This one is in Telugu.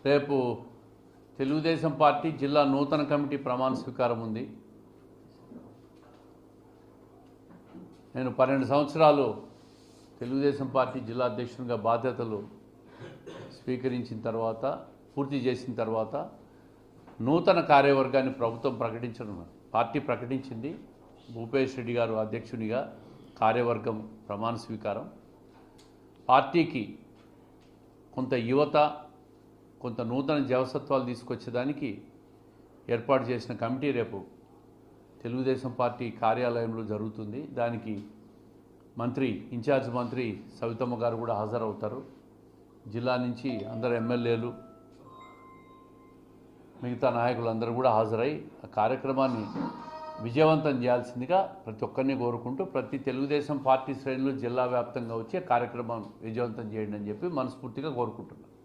రేపు తెలుగుదేశం పార్టీ జిల్లా నూతన కమిటీ ప్రమాణ స్వీకారం ఉంది. నేను 12 సంవత్సరాలు తెలుగుదేశం పార్టీ జిల్లా అధ్యక్షునిగా బాధ్యతలు స్వీకరించిన తర్వాత పూర్తి చేసిన తర్వాత నూతన కార్యవర్గాన్ని ప్రభుత్వం పార్టీ ప్రకటించింది. భూపేష్ రెడ్డి గారు అధ్యక్షునిగా కార్యవర్గం ప్రమాణ స్వీకారం. పార్టీకి కొంత యువత, కొంత నూతన జవసత్వాలు తీసుకొచ్చేదానికి ఏర్పాటు చేసిన కమిటీ రేపు తెలుగుదేశం పార్టీ కార్యాలయంలో జరుగుతుంది. దానికి ఇన్ఛార్జ్ మంత్రి సవితమ్మ గారు కూడా హాజరవుతారు. జిల్లా నుంచి అందరు ఎమ్మెల్యేలు, మిగతా నాయకులందరూ కూడా హాజరై ఆ కార్యక్రమాన్ని విజయవంతం చేయాల్సిందిగా ప్రతి ఒక్కరిని కోరుకుంటూ, ప్రతి తెలుగుదేశం పార్టీ శ్రేణులు జిల్లా వ్యాప్తంగా వచ్చి ఆ కార్యక్రమం విజయవంతం చేయండి అని చెప్పి మనస్ఫూర్తిగా కోరుకుంటున్నాను.